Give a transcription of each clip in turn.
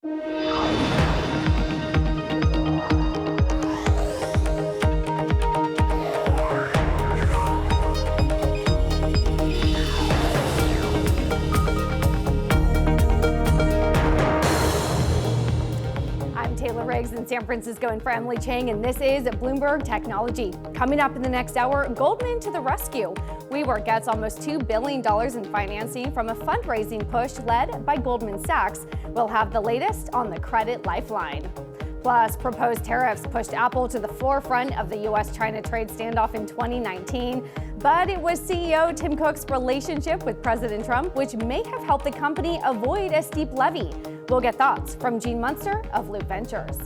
In San Francisco and for Emily Chang, and this is Bloomberg Technology. Coming up in the next hour, Goldman to the rescue. WeWork gets almost $2 billion in financing from a fundraising push led by Goldman Sachs. We'll have the latest on the credit lifeline. Plus, proposed tariffs pushed Apple to the forefront of the U.S.-China trade standoff in 2019. But it was CEO Tim Cook's relationship with President Trump which may have helped the company avoid a steep levy. We'll get thoughts from Gene Munster of Loop Ventures.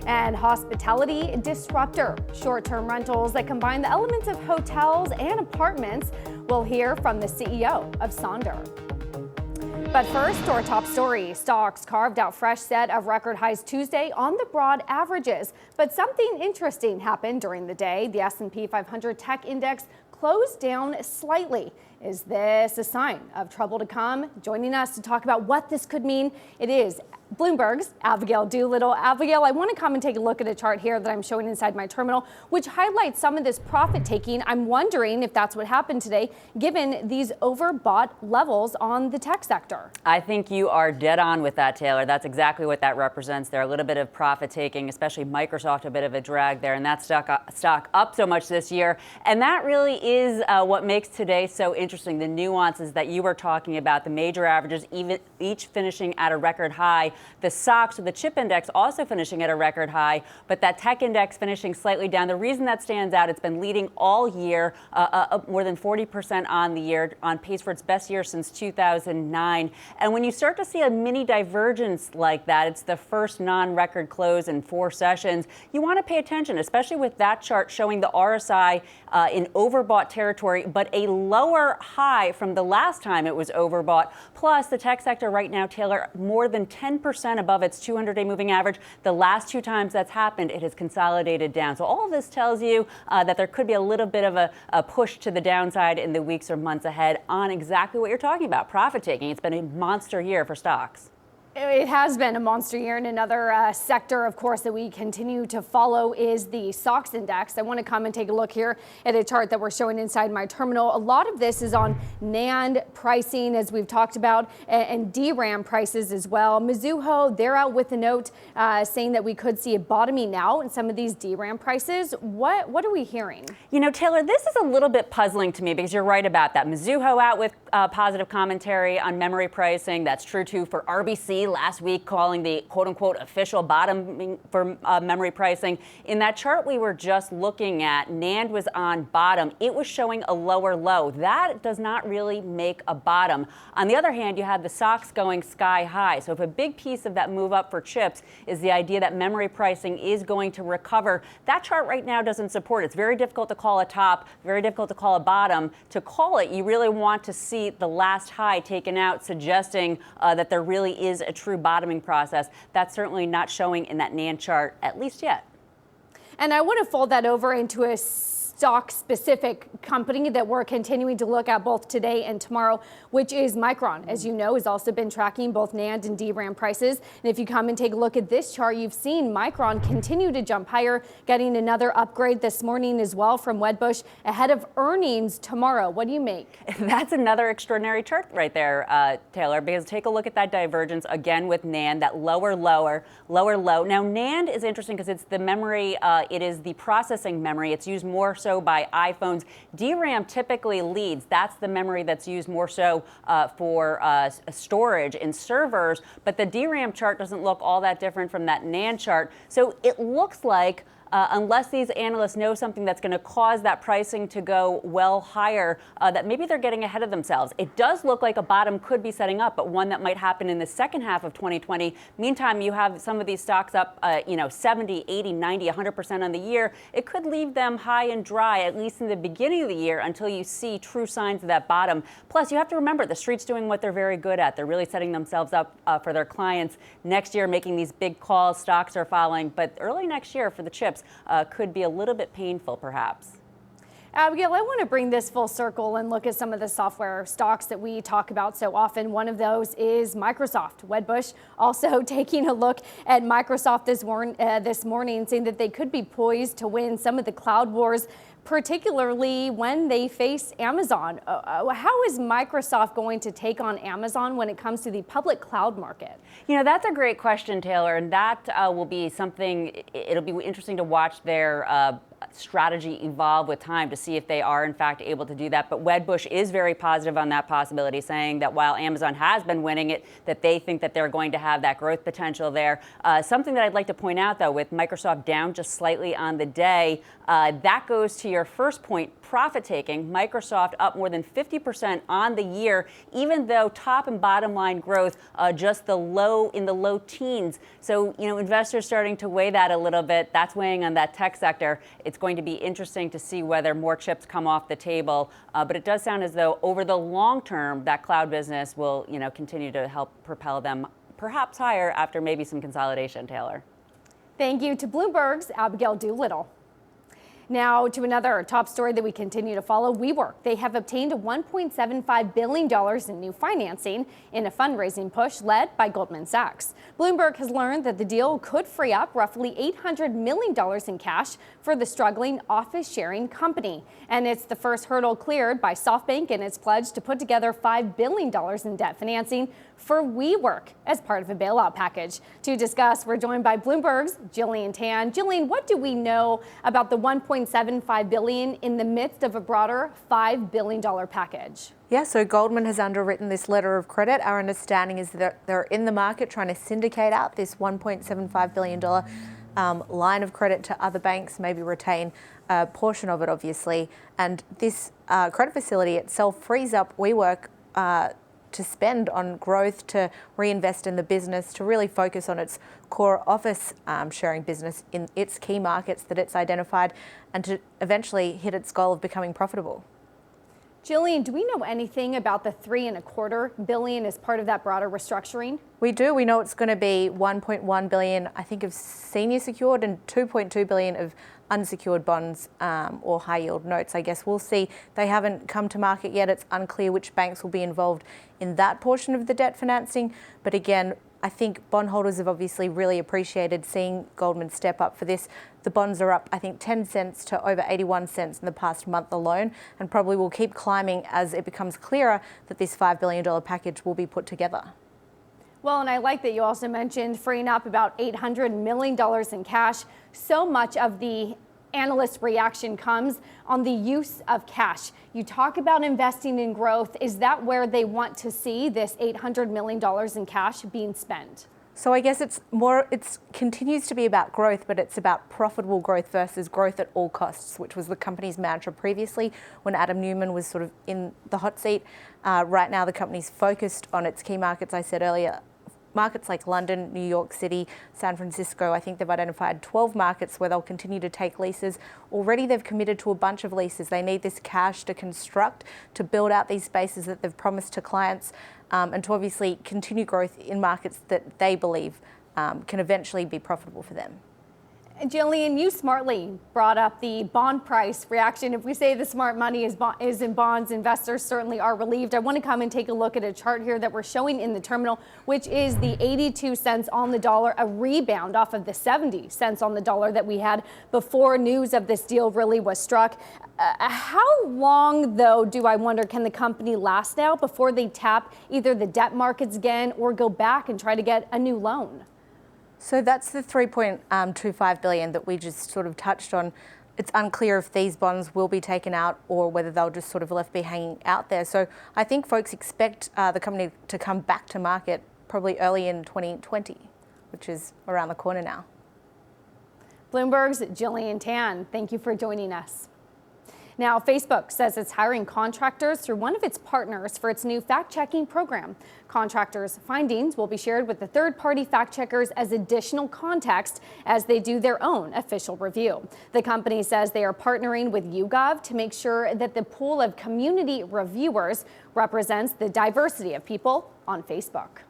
And hospitality disruptor, short-term rentals that combine the elements of hotels and apartments. We'll hear from the CEO of Sonder. But first, our top story. Stocks carved out fresh set of record highs Tuesday on the broad averages. But something interesting happened during the day. The S&P 500 tech index closed down slightly. Is this a sign of trouble to come? Joining us to talk about what this could mean, it is Bloomberg's Abigail Doolittle. Abigail, I want to come and take a look at a chart here that I'm showing inside my terminal, which highlights some of this profit taking. I'm wondering if that's what happened today, given these overbought levels on the tech sector. I think you are dead on with that, Taylor. That's exactly what that represents there. A little bit of profit taking, especially Microsoft, a bit of a drag there, and that stock up so much this year. And that really is what makes today so interesting. The nuances that you were talking about, the major averages, each finishing at a record high. The SOX, or the chip index, also finishing at a record high, but that tech index finishing slightly down. The reason that stands out, it's been leading all year, up more than 40% on the year, on pace for its best year since 2009. And when you start to see a mini divergence like that, it's the first non-record close in 4 sessions. You want to pay attention, especially with that chart showing the RSI in overbought territory, but a lower high from the last time it was overbought. Plus, the tech sector right now, Taylor, more than 10% above its 200-day moving average. The last 2 times that's happened, it has consolidated down. So all of this tells you that there could be a little bit of a push to the downside in the weeks or months ahead on exactly what you're talking about, profit taking. It's been a monster year for stocks. It has been a monster year. And another sector, of course, that we continue to follow is the SOX index. I want to come and take a look here at a chart that we're showing inside my terminal. A lot of this is on NAND pricing, as we've talked about, and DRAM prices as well. Mizuho, they're out with a note saying that we could see a bottoming out in some of these DRAM prices. What are we hearing? You know, Taylor, this is a little bit puzzling to me because you're right about that. Mizuho out with positive commentary on memory pricing. That's true, too, for RBC. Last week, calling the quote-unquote official bottoming for memory pricing. In that chart we were just looking at, NAND was on bottom. It was showing a lower low. That does not really make a bottom. On the other hand, you had the SOX going sky high. So if a big piece of that move up for chips is the idea that memory pricing is going to recover, that chart right now doesn't support it. It's very difficult to call a top, very difficult to call a bottom. To call it, you really want to see the last high taken out, suggesting that there really is a true bottoming process. That's certainly not showing in that NAND chart, at least yet. And I want to fold that over into a stock-specific company that we're continuing to look at both today and tomorrow, which is Micron. As you know, has also been tracking both NAND and DRAM prices. And if you come and take a look at this chart, you've seen Micron continue to jump higher, getting another upgrade this morning as well from Wedbush ahead of earnings tomorrow. What do you make? That's another extraordinary chart right there, Taylor, because take a look at that divergence again with NAND, that lower low. Now, NAND is interesting because it's the memory, it is the processing memory. It's used more so by iPhones. DRAM typically leads. That's the memory that's used more so for storage in servers. But the DRAM chart doesn't look all that different from that NAND chart. So it looks like unless these analysts know something that's going to cause that pricing to go well higher, that maybe they're getting ahead of themselves. It does look like a bottom could be setting up, but one that might happen in the second half of 2020. Meantime, you have some of these stocks up, 70, 80, 90, 100% on the year. It could leave them high and dry, at least in the beginning of the year, until you see true signs of that bottom. Plus, you have to remember, the street's doing what they're very good at. They're really setting themselves up for their clients next year, making these big calls. Stocks are following, but early next year for the chips could be a little bit painful, perhaps. Abigail, I want to bring this full circle and look at some of the software stocks that we talk about so often. One of those is Microsoft. Wedbush also taking a look at Microsoft this morning, saying that they could be poised to win some of the cloud wars, particularly when they face Amazon. How is Microsoft going to take on Amazon when it comes to the public cloud market? You know, that's a great question, Taylor, and that will be something, it'll be interesting to watch their strategy evolve with time to see if they are in fact able to do that. But Wedbush is very positive on that possibility, saying that while Amazon has been winning it, that they think that they're going to have that growth potential there. Something that I'd like to point out, though, with Microsoft down just slightly on the day, that goes to your first point, profit taking. Microsoft up more than 50% on the year, even though top and bottom line growth just in the low teens. So, you know, investors starting to weigh that a little bit. That's weighing on that tech sector. It's going to be interesting to see whether more chips come off the table. But it does sound as though over the long term, that cloud business will, you know, continue to help propel them perhaps higher after maybe some consolidation, Taylor. Thank you to Bloomberg's Abigail Doolittle. Now to another top story that we continue to follow, WeWork. They have obtained $1.75 billion in new financing in a fundraising push led by Goldman Sachs. Bloomberg has learned that the deal could free up roughly $800 million in cash for the struggling office sharing company. And it's the first hurdle cleared by SoftBank in its pledge to put together $5 billion in debt financing for WeWork as part of a bailout package. To discuss, we're joined by Bloomberg's Jillian Tan. Jillian, what do we know about the $1.75 billion in the midst of a broader $5 billion package? Yeah, so Goldman has underwritten this letter of credit. Our understanding is that they're in the market trying to syndicate out this $1.75 billion line of credit to other banks, maybe retain a portion of it, obviously. And this credit facility itself frees up WeWork to spend on growth, to reinvest in the business, to really focus on its core office sharing business in its key markets that it's identified, and to eventually hit its goal of becoming profitable. Jillian, do we know anything about the $3.25 billion as part of that broader restructuring? We do. We know it's going to be $1.1 billion, I think, of senior secured and $2.2 billion of unsecured bonds or high yield notes. I guess we'll see. They haven't come to market yet. It's unclear which banks will be involved in that portion of the debt financing. But again, I think bondholders have obviously really appreciated seeing Goldman step up for this. The bonds are up, I think, 10 cents to over 81 cents in the past month alone, and probably will keep climbing as it becomes clearer that this $5 billion package will be put together. Well, and I like that you also mentioned freeing up about $800 million in cash. So much of the analyst reaction comes on the use of cash. You talk about investing in growth. Is that where they want to see this $800 million in cash being spent? So I guess it continues to be about growth, but it's about profitable growth versus growth at all costs, which was the company's mantra previously when Adam Newman was sort of in the hot seat. Right now, the company's focused on its key markets, I said earlier. Markets like London, New York City, San Francisco. I think they've identified 12 markets where they'll continue to take leases. Already they've committed to a bunch of leases. They need this cash to construct, to build out these spaces that they've promised to clients, and to obviously continue growth in markets that they believe can eventually be profitable for them. Jillian, you smartly brought up the bond price reaction. If we say the smart money is in bonds, investors certainly are relieved. I want to come and take a look at a chart here that we're showing in the terminal, which is the 82 cents on the dollar, a rebound off of the 70 cents on the dollar that we had before news of this deal really was struck. How long, though, do I wonder, can the company last now before they tap either the debt markets again or go back and try to get a new loan? So that's the $3.25 billion that we just sort of touched on. It's unclear if these bonds will be taken out or whether they'll just sort of left be hanging out there. So I think folks expect the company to come back to market probably early in 2020, which is around the corner now. Bloomberg's Jillian Tan, thank you for joining us. Now, Facebook says it's hiring contractors through one of its partners for its new fact-checking program. Contractors' findings will be shared with the third-party fact-checkers as additional context as they do their own official review. The company says they are partnering with YouGov to make sure that the pool of community reviewers represents the diversity of people on Facebook.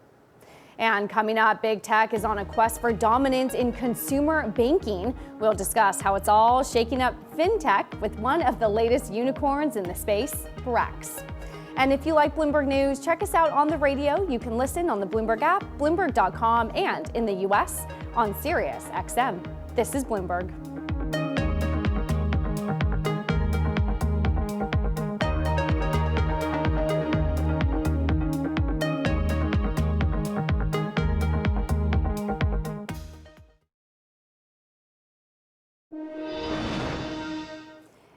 And coming up, big tech is on a quest for dominance in consumer banking. We'll discuss how it's all shaking up fintech with one of the latest unicorns in the space, Brax. And if you like Bloomberg News, check us out on the radio. You can listen on the Bloomberg app, Bloomberg.com, and in the U.S. on Sirius XM. This is Bloomberg.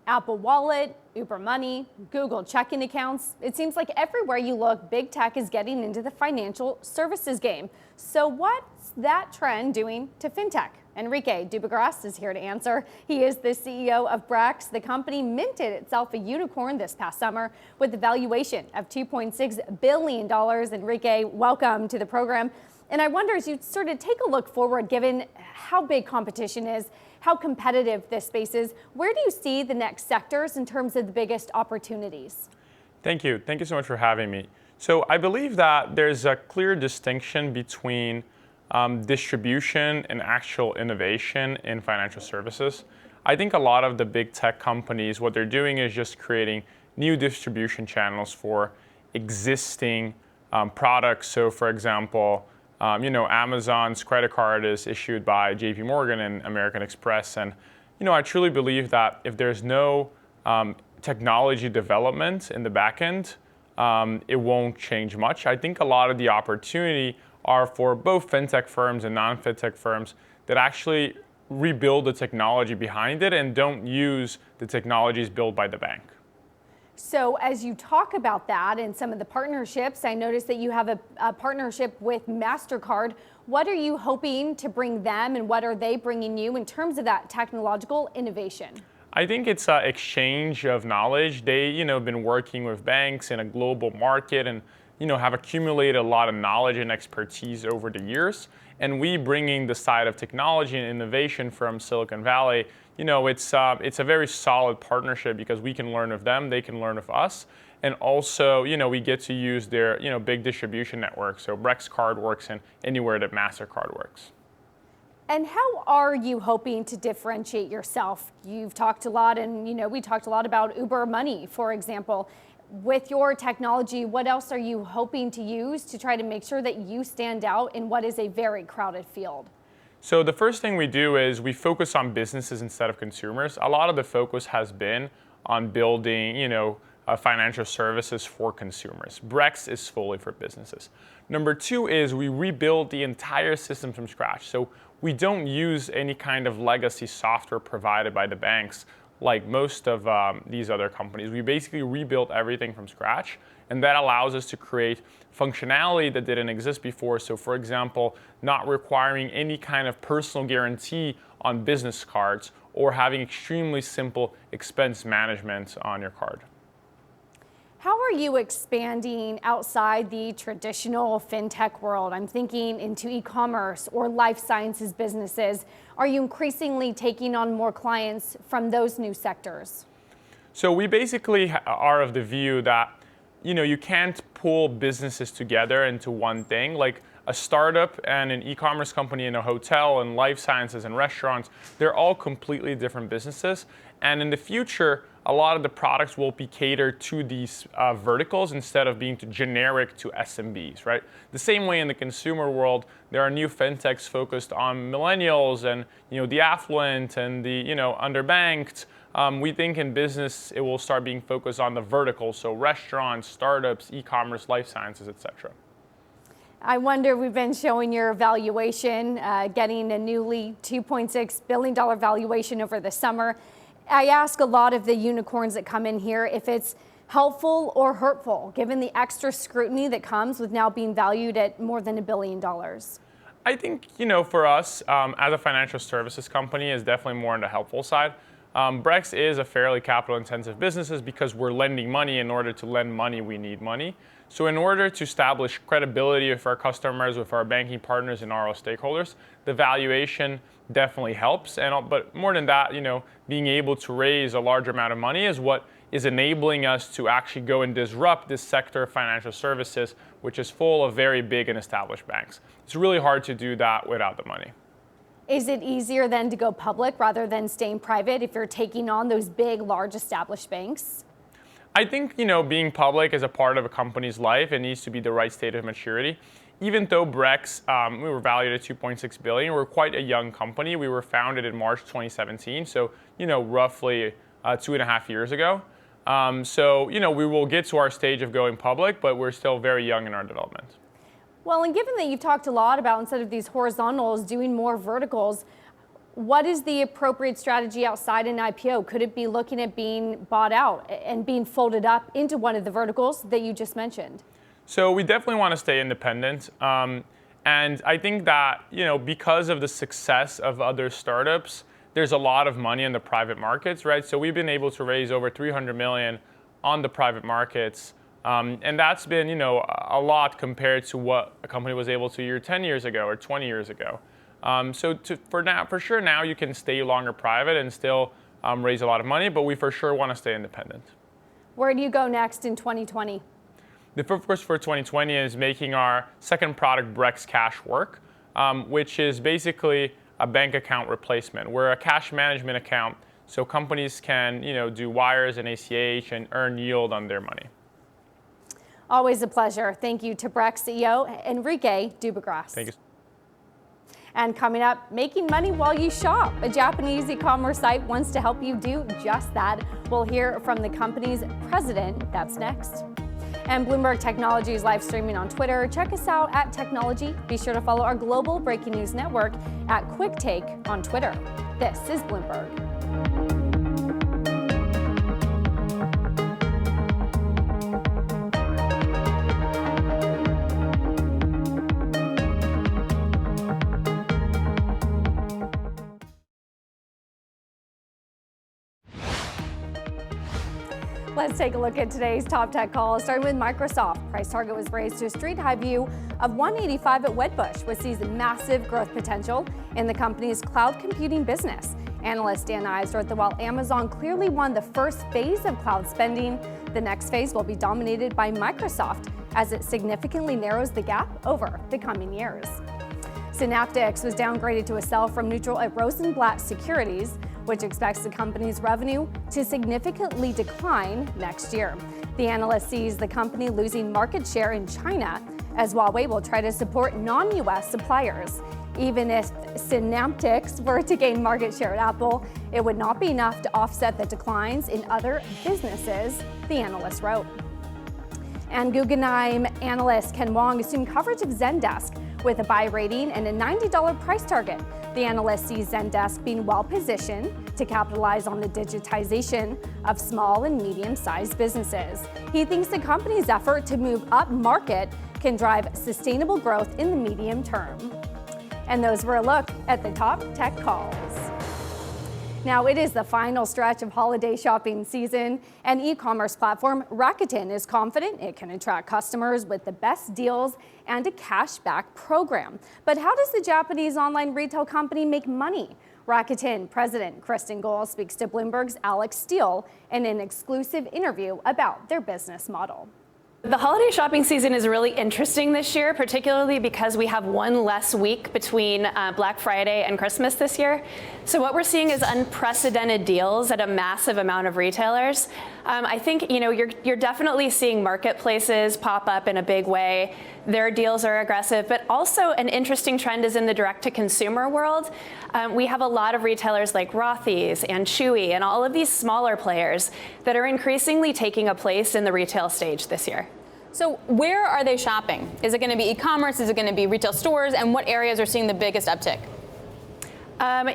Apple Wallet, Uber Money, Google checking accounts. It seems like everywhere you look, big tech is getting into the financial services game. So what's that trend doing to fintech? Enrique Dubagras is here to answer. He is the CEO of Brax. The company minted itself a unicorn this past summer with a valuation of $2.6 billion. Enrique, welcome to the program. And I wonder, as you sort of take a look forward, given how big competition is, how competitive this space is, where do you see the next sectors in terms of the biggest opportunities? Thank you. Thank you so much for having me. So I believe that there's a clear distinction between distribution and actual innovation in financial services. I think a lot of the big tech companies, what they're doing is just creating new distribution channels for existing products. So for example, Amazon's credit card is issued by JP Morgan and American Express. And, I truly believe that if there's no technology development in the back end, it won't change much. I think a lot of the opportunity are for both fintech firms and non-fintech firms that actually rebuild the technology behind it and don't use the technologies built by the bank. So as you talk about that and some of the partnerships, I noticed that you have a partnership with MasterCard. What are you hoping to bring them and what are they bringing you in terms of that technological innovation? I think it's an exchange of knowledge. They, been working with banks in a global market and, have accumulated a lot of knowledge and expertise over the years. And we bringing the side of technology and innovation from Silicon Valley, it's a very solid partnership because we can learn of them, they can learn of us. And also, we get to use their, big distribution network. So Brax card works in anywhere that MasterCard works. And how are you hoping to differentiate yourself? You've talked a lot and, we talked a lot about Uber Money, for example. With your technology, what else are you hoping to use to try to make sure that you stand out in what is a very crowded field? So the first thing we do is we focus on businesses instead of consumers. A lot of the focus has been on building, financial services for consumers. Brax is fully for businesses. Number two is we rebuild the entire system from scratch. So we don't use any kind of legacy software provided by the banks like most of these other companies. We basically rebuilt everything from scratch, and that allows us to create functionality that didn't exist before. So for example, not requiring any kind of personal guarantee on business cards or having extremely simple expense management on your card. How are you expanding outside the traditional fintech world? I'm thinking into e-commerce or life sciences businesses. Are you increasingly taking on more clients from those new sectors? So we basically are of the view that, you can't pull businesses together into one thing. Like a startup and an e-commerce company and a hotel and life sciences and restaurants, they're all completely different businesses. And in the future, a lot of the products will be catered to these verticals instead of being generic to SMBs, right? The same way in the consumer world, there are new fintechs focused on millennials and the affluent and the underbanked. We think in business it will start being focused on the verticals, so restaurants, startups, e-commerce, life sciences, etc. I wonder, we've been showing your valuation, getting a newly $2.6 billion valuation over the summer. I ask a lot of the unicorns that come in here if it's helpful or hurtful, given the extra scrutiny that comes with now being valued at more than $1 billion. I think, for us, as a financial services company, is definitely more on the helpful side. Brax is a fairly capital-intensive business because we're lending money. In order to lend money, we need money. So in order to establish credibility with our customers, with our banking partners and our stakeholders, the valuation definitely helps. But more than that, being able to raise a large amount of money is what is enabling us to actually go and disrupt this sector of financial services, which is full of very big and established banks. It's really hard to do that without the money. Is it easier then to go public rather than staying private if you're taking on those big, large established banks? I think, being public is a part of a company's life. It needs to be the right state of maturity. Even though Brax, we were valued at $2.6 billion, we're quite a young company. We were founded in March 2017, so, roughly 2.5 years ago. We will get to our stage of going public, but we're still very young in our development. Well, and given that you've talked a lot about, instead of these horizontals, doing more verticals, what is the appropriate strategy outside an IPO? Could it be looking at being bought out and being folded up into one of the verticals that you just mentioned? So we definitely want to stay independent. And I think that, because of the success of other startups, there's a lot of money in the private markets, right? So we've been able to raise over $300 million on the private markets. And that's been, a lot compared to what a company was able to 10 years ago or 20 years ago. For sure now you can stay longer private and still raise a lot of money, but we for sure want to stay independent. Where do you go next in 2020? The focus for 2020 is making our second product, Brax Cash, work, which is basically a bank account replacement. We're a cash management account, so companies can do wires and ACH and earn yield on their money. Always a pleasure. Thank you to Brax CEO Enrique Dubagras. Thank you. And coming up, making money while you shop. A Japanese e-commerce site wants to help you do just that. We'll hear from the company's president. That's next. And Bloomberg Technology is live streaming on Twitter. Check us out at Technology. Be sure to follow our global breaking news network at Quick Take on Twitter. This is Bloomberg. Let's take a look at today's top tech calls, starting with Microsoft. Price target was raised to a street high view of $185 at Wedbush, which sees massive growth potential in the company's cloud computing business. Analyst Dan Ives wrote that while Amazon clearly won the first phase of cloud spending, the next phase will be dominated by Microsoft as it significantly narrows the gap over the coming years. Synaptics was downgraded to a sell from neutral at Rosenblatt Securities, which expects the company's revenue to significantly decline next year. The analyst sees the company losing market share in China as Huawei will try to support non-US suppliers. Even if Synaptics were to gain market share at Apple, it would not be enough to offset the declines in other businesses, the analyst wrote. And Guggenheim analyst Ken Wong assumed coverage of Zendesk with a buy rating and a $90 price target. The analyst sees Zendesk being well positioned to capitalize on the digitization of small and medium-sized businesses. He thinks the company's effort to move up market can drive sustainable growth in the medium term. And those were a look at the top tech calls. Now, it is the final stretch of holiday shopping season, and e-commerce platform Rakuten is confident it can attract customers with the best deals and a cashback program. But how does the Japanese online retail company make money? Rakuten President Kristen Gohl speaks to Bloomberg's Alex Steele in an exclusive interview about their business model. The holiday shopping season is really interesting this year, particularly because we have one less week between Black Friday and Christmas this year. So what we're seeing is unprecedented deals at a massive amount of retailers. I think you're definitely seeing marketplaces pop up in a big way. Their deals are aggressive, but also an interesting trend is in the direct-to-consumer world. We have a lot of retailers like Rothy's and Chewy and all of these smaller players that are increasingly taking a place in the retail stage this year. So where are they shopping? Is it going to be e-commerce? Is it going to be retail stores? And what areas are seeing the biggest uptick?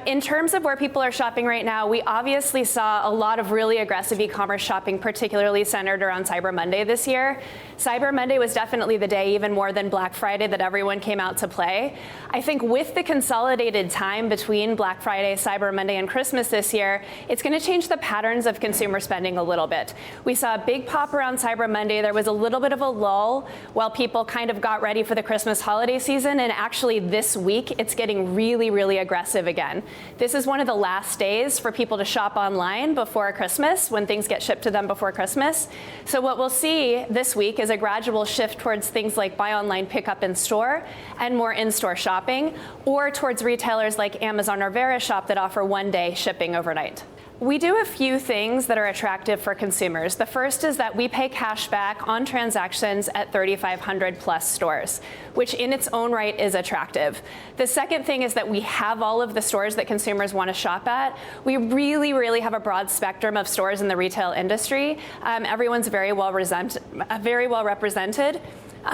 In terms of where people are shopping right now, we obviously saw a lot of really aggressive e-commerce shopping, particularly centered around Cyber Monday this year. Cyber Monday was definitely the day, even more than Black Friday, that everyone came out to play. I think with the consolidated time between Black Friday, Cyber Monday, and Christmas this year, it's going to change the patterns of consumer spending a little bit. We saw a big pop around Cyber Monday. There was a little bit of a lull while people kind of got ready for the Christmas holiday season. And actually this week, it's getting really, really aggressive again. This is one of the last days for people to shop online before Christmas, when things get shipped to them before Christmas. So what we'll see this week is a gradual shift towards things like buy online, pick up in store, and more in-store shopping, or towards retailers like Amazon or Verishop that offer one-day shipping overnight. We do a few things that are attractive for consumers. The first is that we pay cash back on transactions at 3,500 plus stores, which in its own right is attractive. The second thing is that we have all of the stores that consumers want to shop at. We really have a broad spectrum of stores in the retail industry. Everyone's very well represented.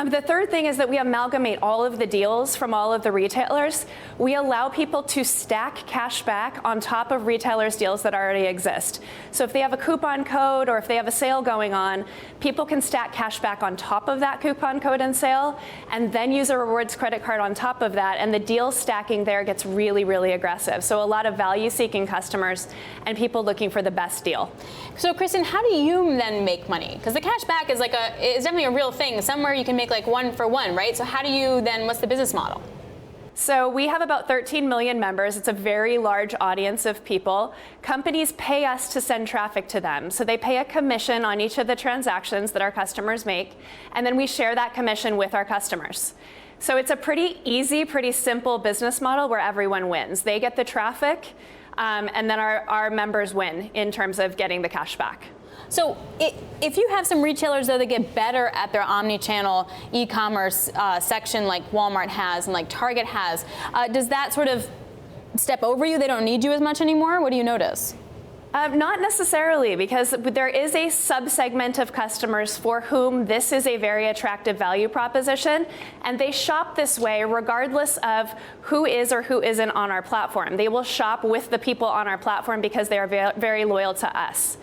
The third thing is that we amalgamate all of the deals from all of the retailers. We allow people to stack cash back on top of retailers' deals that already exist. So if they have a coupon code or if they have a sale going on, people can stack cash back on top of that coupon code and sale, and then use a rewards credit card on top of that, and the deal stacking there gets really aggressive. So a lot of value-seeking customers and people looking for the best deal. So Kristen, how do you then make money? Because the cash back is is definitely a real thing. Somewhere you can make like one for one, right? So how do you then, what's the business model? So we have about 13 million members. It's a very large audience of people. Companies pay us to send traffic to them. So they pay a commission on each of the transactions that our customers make, and then we share that commission with our customers. So it's a pretty easy, pretty simple business model where everyone wins. They get the traffic, and then our members win in terms of getting the cash back. So if you have some retailers, though, that get better at their omni-channel e-commerce section like Walmart has and like Target has, does that sort of step over you? They don't need you as much anymore? What do you notice? Not necessarily, because there is a subsegment of customers for whom this is a very attractive value proposition, and they shop this way regardless of who is or who isn't on our platform. They will shop with the people on our platform because they are very loyal to us.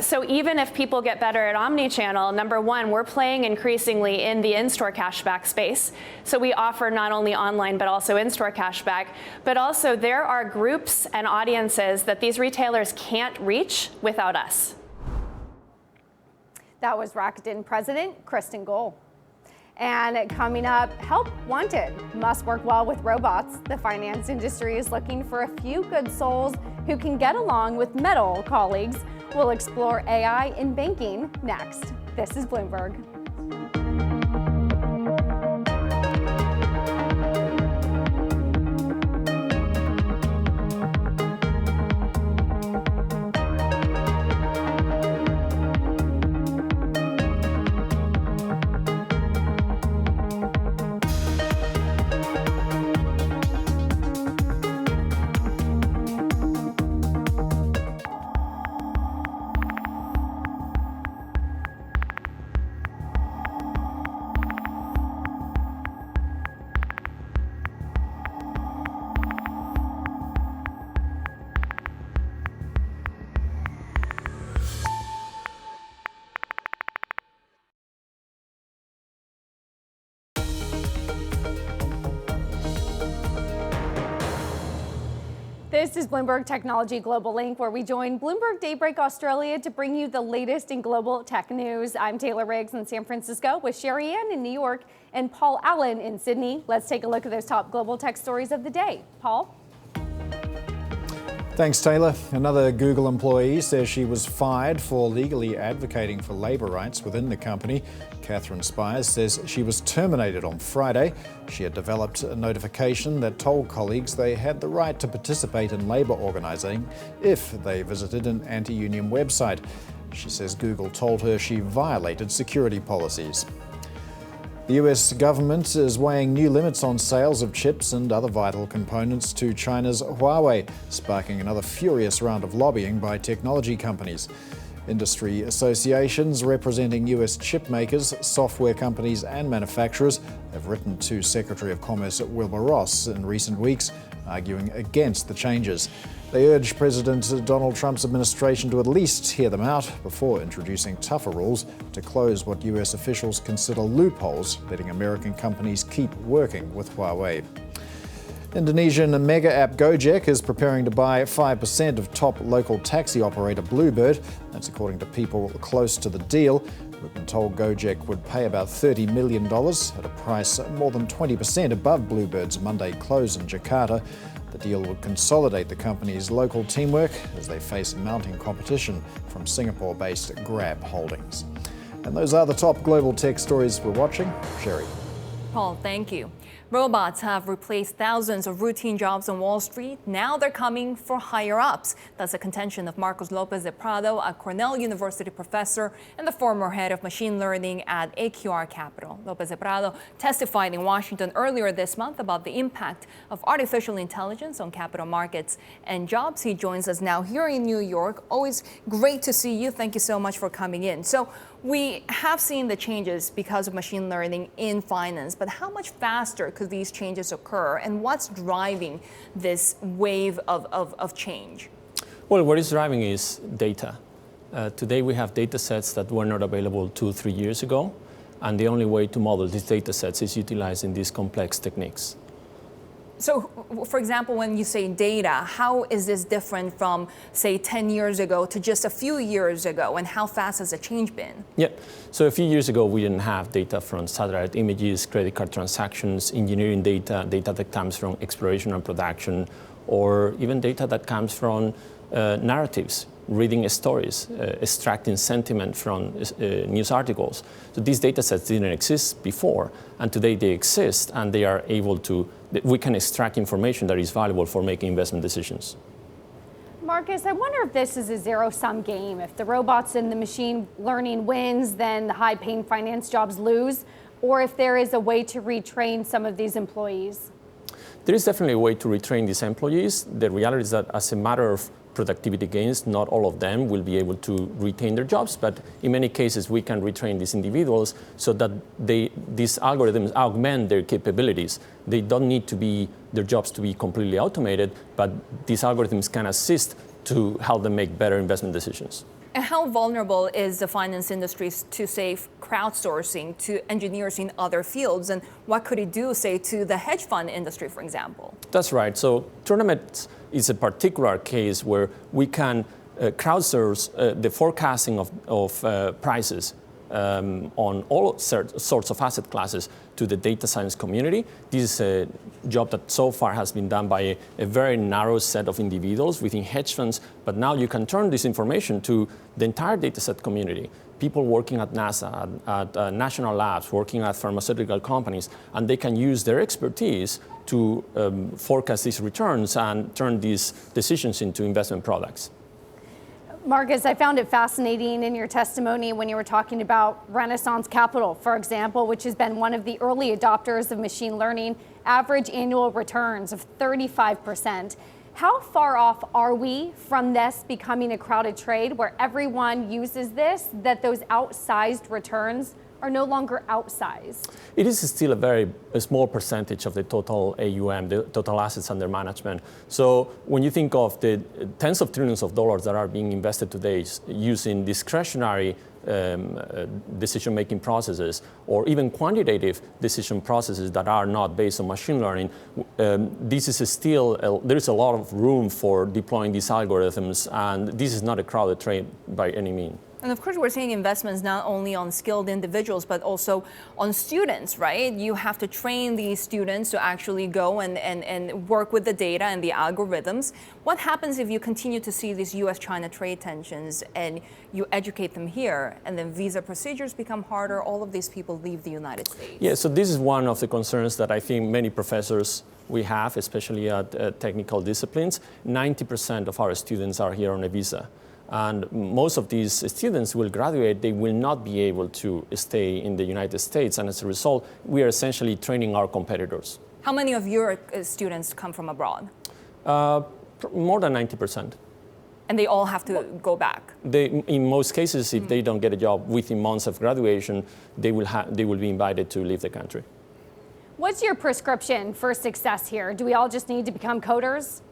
So even if people get better at omni-channel, number one, we're playing increasingly in the in-store cashback space. So we offer not only online, but also in-store cashback. But also there are groups and audiences that these retailers can't reach without us. That was Rakuten President Kristen Gohl. And coming up, help wanted. Must work well with robots. The finance industry is looking for a few good souls who can get along with metal colleagues. We'll explore AI in banking next. This is Bloomberg. This is Bloomberg Technology Global Link, where we join Bloomberg Daybreak Australia to bring you the latest in global tech news. I'm Taylor Riggs in San Francisco with Sherry Ann in New York and Paul Allen in Sydney. Let's take a look at those top global tech stories of the day. Paul? Thanks, Taylor. Another Google employee says she was fired for legally advocating for labor rights within the company. Catherine Spires says she was terminated on Friday. She had developed a notification that told colleagues they had the right to participate in labor organising if they visited an anti-union website. She says Google told her she violated security policies. The US government is weighing new limits on sales of chips and other vital components to China's Huawei, sparking another furious round of lobbying by technology companies. Industry associations representing US chip makers, software companies and manufacturers have written to Secretary of Commerce Wilbur Ross in recent weeks, arguing against the changes. They urge President Donald Trump's administration to at least hear them out before introducing tougher rules to close what US officials consider loopholes, letting American companies keep working with Huawei. Indonesian mega app Gojek is preparing to buy 5% of top local taxi operator Bluebird. That's according to people close to the deal. We've been told Gojek would pay about $30 million at a price more than 20% above Bluebird's Monday close in Jakarta. The deal would consolidate the company's local teamwork as they face mounting competition from Singapore-based Grab Holdings. And those are the top global tech stories we're watching. Sherry. Paul, thank you. Robots have replaced thousands of routine jobs on Wall Street. Now they're coming for higher-ups. That's a contention of Marcos Lopez de Prado, a Cornell University professor and the former head of machine learning at AQR Capital. Lopez de Prado testified in Washington earlier this month about the impact of artificial intelligence on capital markets and jobs. He joins us now here in New York. Always great to see you. Thank you so much for coming in. So we have seen the changes because of machine learning in finance, but how much faster could these changes occur, and what's driving this wave of change? Well, what is driving is data. Today we have data sets that were not available 2-3 years ago, and the only way to model these data sets is utilizing these complex techniques. So, for example, when you say data, how is this different from, say, 10 years ago to just a few years ago, and how fast has the change been? Yeah, so a few years ago, we didn't have data from satellite images, credit card transactions, engineering data, data that comes from exploration and production, or even data that comes from narratives, reading stories, extracting sentiment from news articles. So these data sets didn't exist before, and today they exist, and they are able to, we can extract information that is valuable for making investment decisions. Marcus, I wonder if this is a zero-sum game. If the robots and the machine learning wins, then the high-paying finance jobs lose, or if there is a way to retrain some of these employees. There is definitely a way to retrain these employees. The reality is that as a matter of productivity gains, not all of them will be able to retain their jobs, but in many cases we can retrain these individuals so that these algorithms augment their capabilities. They don't need to be their jobs to be completely automated, but these algorithms can assist to help them make better investment decisions. And how vulnerable is the finance industry to, say, crowdsourcing, to engineers in other fields? And what could it do, say, to the hedge fund industry, for example? That's right. So Tournament is a particular case where we can crowdsource the forecasting of prices on all sorts of asset classes to the data science community. This is a job that so far has been done by a very narrow set of individuals within hedge funds, but now you can turn this information to the entire data set community. People working at NASA, at national labs, working at pharmaceutical companies, and they can use their expertise to forecast these returns and turn these decisions into investment products. Marcus, I found it fascinating in your testimony when you were talking about Renaissance Capital, for example, which has been one of the early adopters of machine learning, average annual returns of 35%. How far off are we from this becoming a crowded trade where everyone uses this, that those outsized returns are no longer outsized? It is still a small percentage of the total AUM, the total assets under management. So when you think of the tens of trillions of dollars that are being invested today using discretionary decision-making processes or even quantitative decision processes that are not based on machine learning, this is still, there is a lot of room for deploying these algorithms, and this is not a crowded trade by any means. And of course, we're seeing investments not only on skilled individuals, but also on students, right? You have to train these students to actually go and work with the data and the algorithms. What happens if you continue to see these US-China trade tensions and you educate them here, and then visa procedures become harder, all of these people leave the United States? Yeah, so this is one of the concerns that I think many professors we have, especially at technical disciplines. 90% of our students are here on a visa. And most of these students will graduate, they will not be able to stay in the United States. And as a result, we are essentially training our competitors. How many of your students come from abroad? More than 90%. And they all have to go back? In most cases, if they don't get a job within months of graduation, they will be invited to leave the country. What's your prescription for success here? Do we all just need to become coders?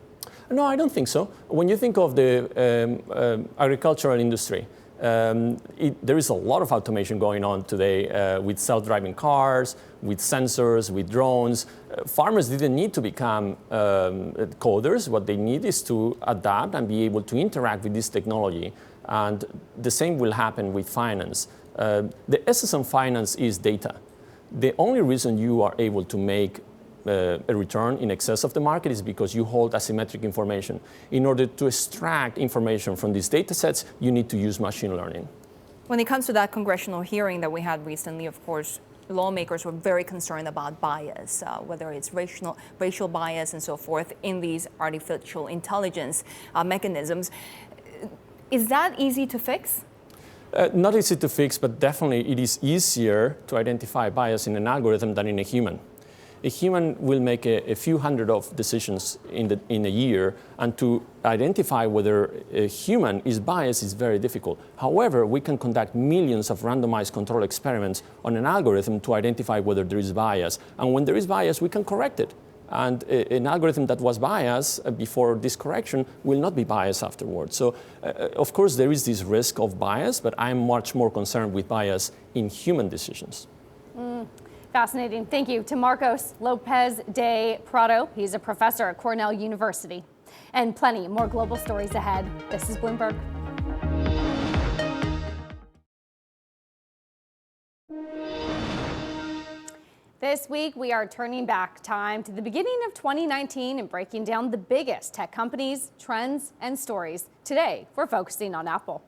No, I don't think so. When you think of the agricultural industry, there is a lot of automation going on today with self-driving cars, with sensors, with drones. Farmers didn't need to become coders. What they need is to adapt and be able to interact with this technology. And the same will happen with finance. The essence of finance is data. The only reason you are able to make a return in excess of the market is because you hold asymmetric information. In order to extract information from these data sets, you need to use machine learning. When it comes to that congressional hearing that we had recently, of course, lawmakers were very concerned about bias, whether it's racial bias and so forth in these artificial intelligence mechanisms. Is that easy to fix? Not easy to fix, but definitely it is easier to identify bias in an algorithm than in a human. A human will make a few hundred of decisions in a year, and to identify whether a human is biased is very difficult. However, we can conduct millions of randomized control experiments on an algorithm to identify whether there is bias. And when there is bias, we can correct it. And an algorithm that was biased before this correction will not be biased afterwards. So, of course, there is this risk of bias, but I'm much more concerned with bias in human decisions. Fascinating. Thank you to Marcos Lopez de Prado. He's a professor at Cornell University. And plenty more global stories ahead. This is Bloomberg. This week, we are turning back time to the beginning of 2019 and breaking down the biggest tech companies, trends, and stories. Today, we're focusing on Apple.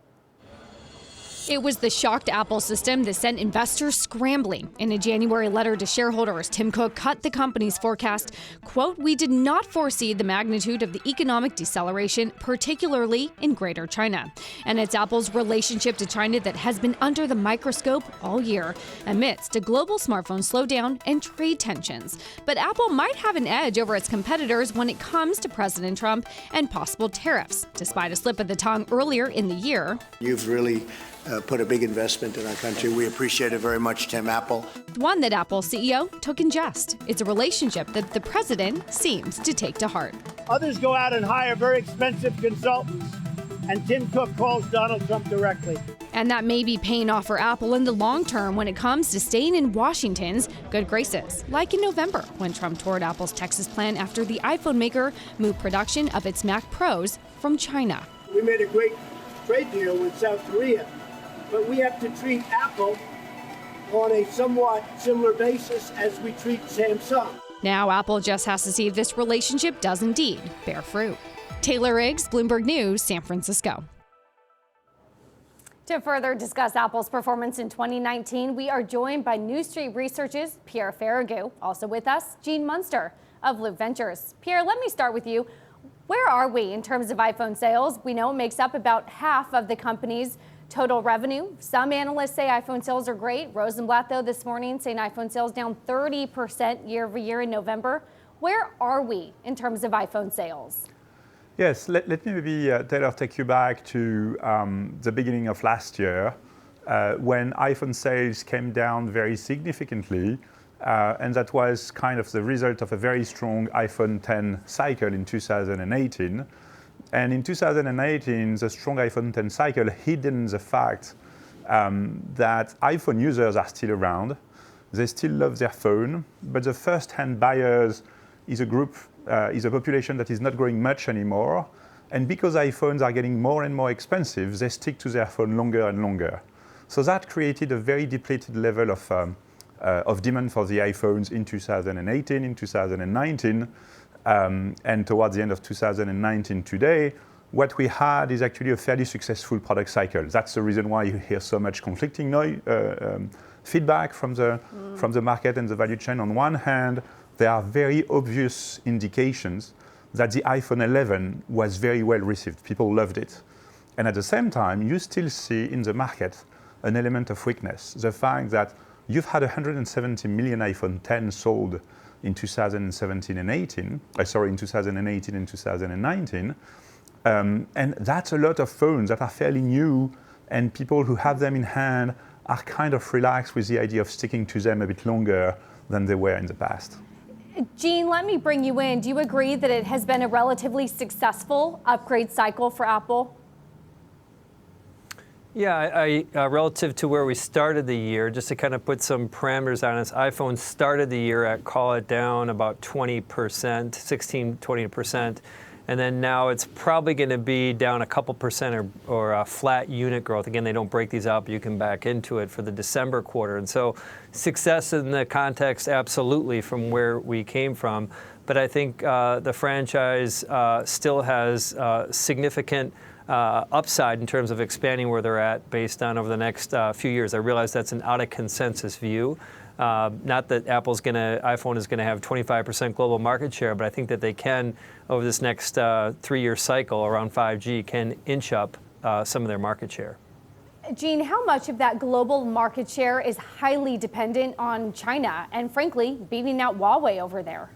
It was the shocked Apple system that sent investors scrambling. In a January letter to shareholders, Tim Cook cut the company's forecast. Quote, "We did not foresee the magnitude of the economic deceleration, particularly in Greater China." And it's Apple's relationship to China that has been under the microscope all year, amidst a global smartphone slowdown and trade tensions. But Apple might have an edge over its competitors when it comes to President Trump and possible tariffs, despite a slip of the tongue earlier in the year. You've really put a big investment in our country. We appreciate it very much, Tim Apple. One that Apple CEO took in jest. It's a relationship that the president seems to take to heart. Others go out and hire very expensive consultants, and Tim Cook calls Donald Trump directly. And that may be paying off for Apple in the long term when it comes to staying in Washington's good graces, like in November when Trump toured Apple's Texas plant after the iPhone maker moved production of its Mac Pros from China. We made a great trade deal with South Korea, but we have to treat Apple on a somewhat similar basis as we treat Samsung. Now Apple just has to see if this relationship does indeed bear fruit. Taylor Riggs, Bloomberg News, San Francisco. To further discuss Apple's performance in 2019, we are joined by New Street Research's Pierre Ferragu. Also with us, Gene Munster of Loop Ventures. Pierre, let me start with you. Where are we in terms of iPhone sales? We know it makes up about half of the company's total revenue. Some analysts say iPhone sales are great. Rosenblatt, though, this morning saying iPhone sales down 30% year over year in November. Where are we in terms of iPhone sales? Yes, let me maybe, Taylor, take you back to the beginning of last year when iPhone sales came down very significantly. And that was kind of the result of a very strong iPhone 10 cycle in 2018. And in 2018, the strong iPhone 10 cycle hidden the fact that iPhone users are still around. They still love their phone, but the first-hand buyers is a group, is a population that is not growing much anymore. And because iPhones are getting more and more expensive, they stick to their phone longer and longer. So that created a very depleted level of demand for the iPhones in 2018, in 2019. And towards the end of 2019 today, what we had is actually a fairly successful product cycle. That's the reason why you hear so much conflicting feedback from the market and the value chain. On one hand, there are very obvious indications that the iPhone 11 was very well received. People loved it. And at the same time, you still see in the market an element of weakness. The fact that you've had 170 million iPhone 10 sold in 2017 and 18, in 2018 and 2019. And that's a lot of phones that are fairly new, and people who have them in hand are kind of relaxed with the idea of sticking to them a bit longer than they were in the past. Gene, let me bring you in. Do you agree that it has been a relatively successful upgrade cycle for Apple? Yeah, relative to where we started the year, just to kind of put some parameters on us, iPhone started the year at, call it down about 20%, 16, 20%. And then now it's probably going to be down a couple percent or a flat unit growth. Again, they don't break these out, but you can back into it for the December quarter. And so success in the context, absolutely, from where we came from. But I think the franchise still has significant upside in terms of expanding where they're at based on over the next few years. I realize that's an out of consensus view. Not that iPhone is going to have 25% global market share, but I think that they can, over this next 3-year cycle around 5G, can inch up some of their market share. Gene, how much of that global market share is highly dependent on China and, frankly, beating out Huawei over there?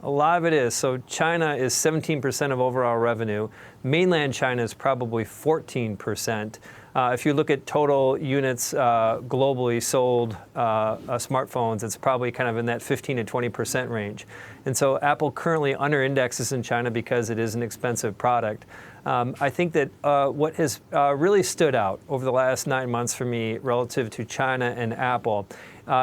A lot of it is. So China is 17% of overall revenue. Mainland China is probably 14%. If you look at total units globally sold smartphones, it's probably kind of in that 15 to 20% range. And so Apple currently under indexes in China because it is an expensive product. I think that what has really stood out over the last 9 months for me relative to China and Apple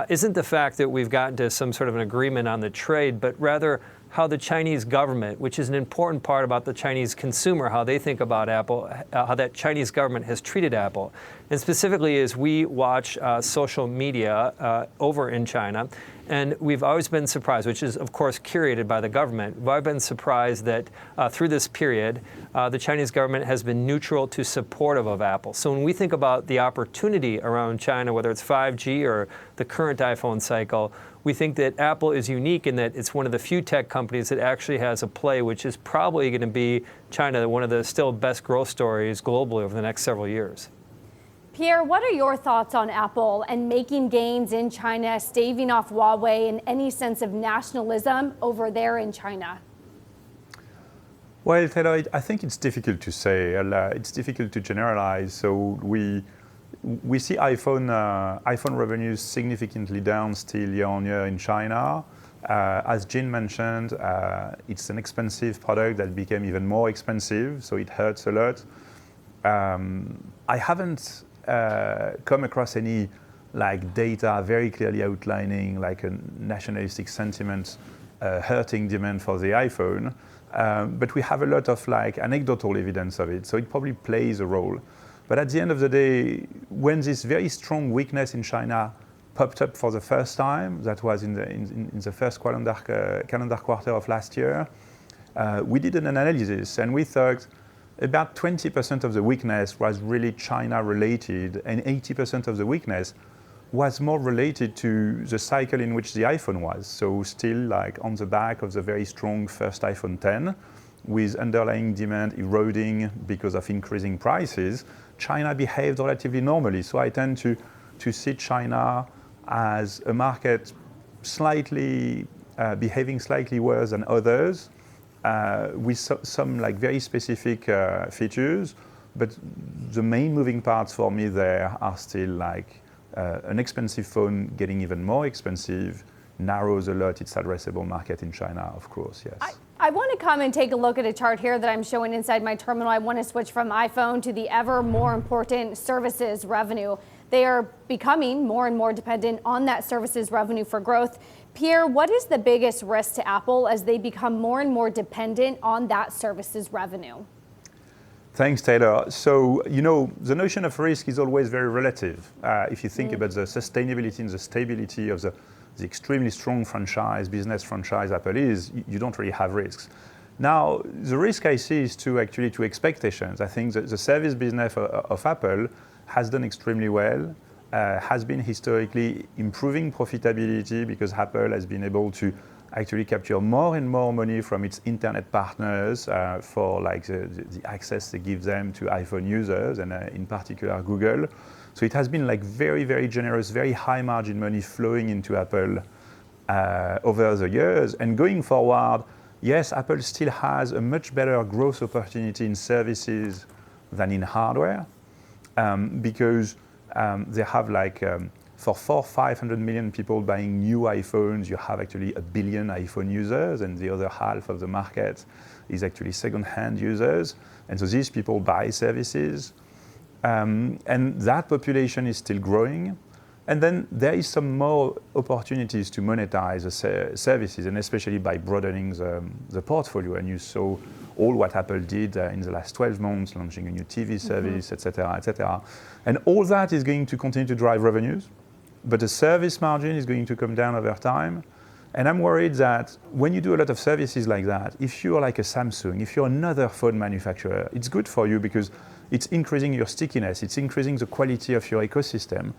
isn't the fact that we've gotten to some sort of an agreement on the trade, but rather how the Chinese government, which is an important part about the Chinese consumer, how they think about Apple, how that Chinese government has treated Apple. And specifically as we watch social media over in China, and we've always been surprised, which is of course curated by the government, we've always been surprised that through this period, the Chinese government has been neutral to supportive of Apple. So when we think about the opportunity around China, whether it's 5G or the current iPhone cycle, we think that Apple is unique in that it's one of the few tech companies that actually has a play, which is probably going to be China, one of the still best growth stories globally over the next several years. Pierre, what are your thoughts on Apple and making gains in China, staving off Huawei, and any sense of nationalism over there in China? Well, Taylor, I think it's difficult to say. It's difficult to generalize. So we see iPhone revenues significantly down still year on year in China. As Gene mentioned, it's an expensive product that became even more expensive, so it hurts a lot. I haven't come across any data very clearly outlining a nationalistic sentiment hurting demand for the iPhone, but we have a lot of anecdotal evidence of it, so it probably plays a role. But at the end of the day, when this very strong weakness in China popped up for the first time, that was in the first calendar quarter of last year, we did an analysis and we thought about 20% of the weakness was really China related and 80% of the weakness was more related to the cycle in which the iPhone was. So still on the back of the very strong first iPhone 10 with underlying demand eroding because of increasing prices, China behaved relatively normally. So I tend to see China as a market slightly behaving slightly worse than others, with some very specific features. But the main moving parts for me there are still an expensive phone getting even more expensive, narrows a lot its addressable market in China, of course, yes. I want to come and take a look at a chart here that I'm showing inside my terminal. I want to switch from iPhone to the ever more important services revenue. They are becoming more and more dependent on that services revenue for growth. Pierre, what is the biggest risk to Apple as they become more and more dependent on that services revenue? Thanks, Taylor. So, the notion of risk is always very relative. If you think about the sustainability and the stability of the extremely strong business franchise Apple is, you don't really have risks. Now, the risk I see is to expectations. I think that the service business of Apple has done extremely well, has been historically improving profitability because Apple has been able to actually capture more and more money from its internet partners for the access they give them to iPhone users and in particular Google. So it has been very, very generous, very high margin money flowing into Apple over the years. And going forward, yes, Apple still has a much better growth opportunity in services than in hardware because they have for 500 million people buying new iPhones, you have actually 1 billion iPhone users, and the other half of the market is actually second-hand users. And so these people buy services. And that population is still growing. And then there is some more opportunities to monetize the services, and especially by broadening the portfolio. And you saw all what Apple did in the last 12 months, launching a new TV service, et cetera, et cetera. And all that is going to continue to drive revenues, but the service margin is going to come down over time. And I'm worried that when you do a lot of services like that, if you're like a Samsung, if you're another phone manufacturer, it's good for you because it's increasing your stickiness, it's increasing the quality of your ecosystem.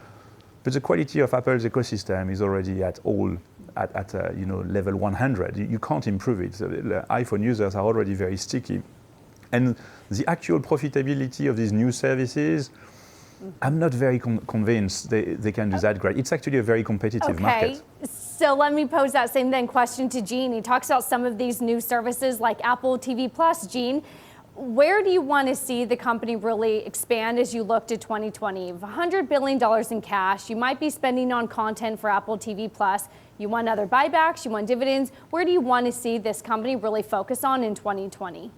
But the quality of Apple's ecosystem is already at level 100. You can't improve it. The iPhone users are already very sticky. And the actual profitability of these new services, I'm not very convinced they can do that great. It's actually a very competitive market. So let me pose that same then question to Gene. He talks about some of these new services like Apple TV Plus. Gene, where do you want to see the company really expand as you look to 2020? $100 billion in cash. You might be spending on content for Apple TV Plus. You want other buybacks. You want dividends. Where do you want to see this company really focus on in 2020?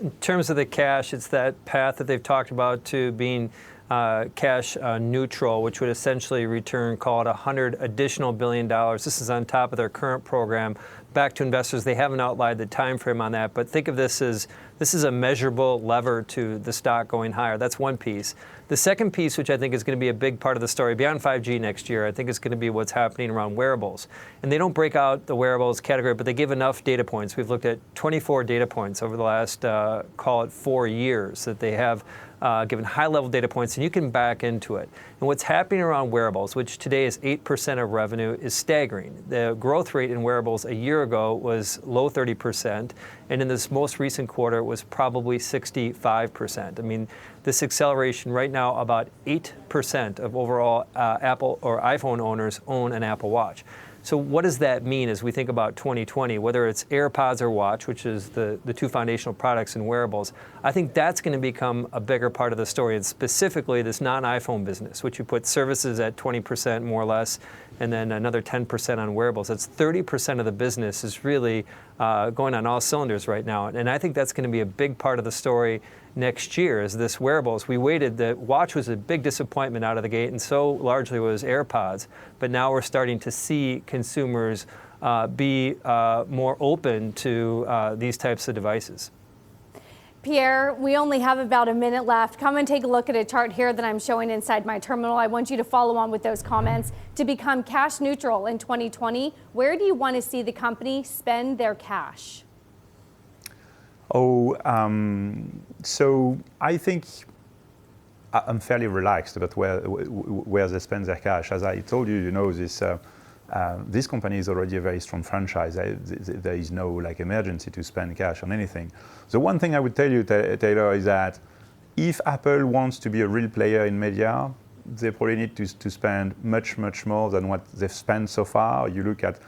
In terms of the cash, it's that path that they've talked about to being cash neutral, which would essentially return, call it $100 additional billion. This is on top of their current program. Back to investors, they haven't outlined the time frame on that, but think of this as a measurable lever to the stock going higher. That's one piece. The second piece, which I think is going to be a big part of the story beyond 5G next year, I think is going to be what's happening around wearables. And they don't break out the wearables category, but they give enough data points. We've looked at 24 data points over the last, call it 4 years, that they have given high-level data points, and you can back into it. And what's happening around wearables, which today is 8% of revenue, is staggering. The growth rate in wearables a year ago was low 30%, and in this most recent quarter, it was probably 65%. I mean, this acceleration right now, about 8% of overall Apple or iPhone owners own an Apple Watch. So what does that mean as we think about 2020, whether it's AirPods or Watch, which is the two foundational products in wearables? I think that's going to become a bigger part of the story, and specifically this non-iPhone business, which you put services at 20% more or less, and then another 10% on wearables. That's 30% of the business is really going on all cylinders right now. And I think that's going to be a big part of the story next year is this wearables. We waited. The Watch was a big disappointment out of the gate, and so largely was AirPods. But now we're starting to see consumers be more open to these types of devices. Pierre, we only have about a minute left. Come and take a look at a chart here that I'm showing inside my terminal. I want you to follow on with those comments. To become cash neutral in 2020, where do you want to see the company spend their cash? So I think I'm fairly relaxed about where they spend their cash. As I told you, this company is already a very strong franchise. There is no emergency to spend cash on anything. The one thing I would tell you, Taylor, is that if Apple wants to be a real player in media, they probably need to spend much, much more than what they've spent so far. You look at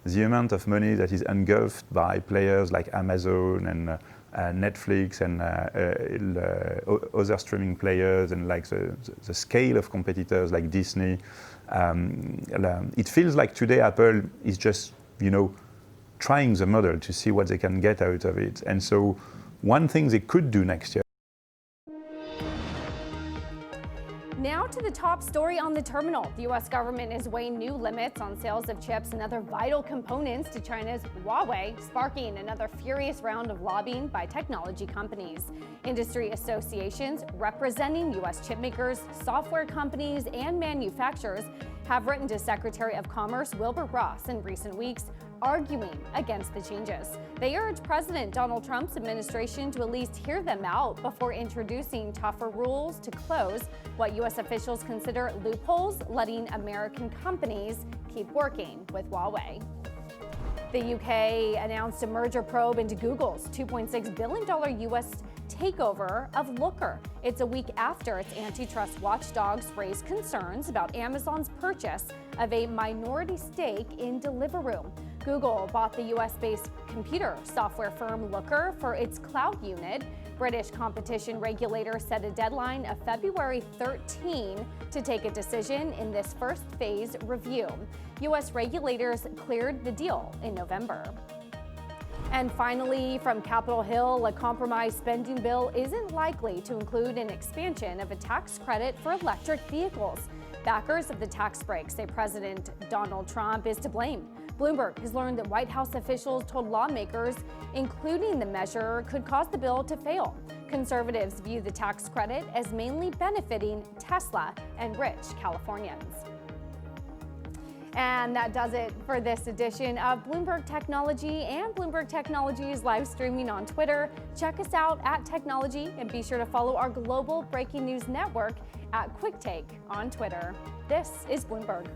the amount of money that is engulfed by players like Amazon and Netflix and other streaming players, and the scale of competitors like Disney. It feels like today Apple is just, trying the model to see what they can get out of it. And so one thing they could do next year. Now to the top story on the terminal. The U.S. government is weighing new limits on sales of chips and other vital components to China's Huawei, sparking another furious round of lobbying by technology companies. Industry associations representing U.S. chip makers, software companies, and manufacturers have written to Secretary of Commerce Wilbur Ross in recent weeks, arguing against the changes. They urge President Donald Trump's administration to at least hear them out before introducing tougher rules to close what U.S. officials consider loopholes, letting American companies keep working with Huawei. The UK announced a merger probe into Google's $2.6 billion U.S. takeover of Looker. It's a week after its antitrust watchdogs raised concerns about Amazon's purchase of a minority stake in Deliveroo. Google bought the U.S.-based computer software firm Looker for its cloud unit. British competition regulators set a deadline of February 13 to take a decision in this first phase review. U.S. regulators cleared the deal in November. And finally, from Capitol Hill, a compromise spending bill isn't likely to include an expansion of a tax credit for electric vehicles. Backers of the tax break say President Donald Trump is to blame. Bloomberg has learned that White House officials told lawmakers including the measure could cause the bill to fail. Conservatives view the tax credit as mainly benefiting Tesla and rich Californians. And that does it for this edition of Bloomberg Technology, and Bloomberg Technology is live streaming on Twitter. Check us out at Technology and be sure to follow our global breaking news network at Quick Take on Twitter. This is Bloomberg.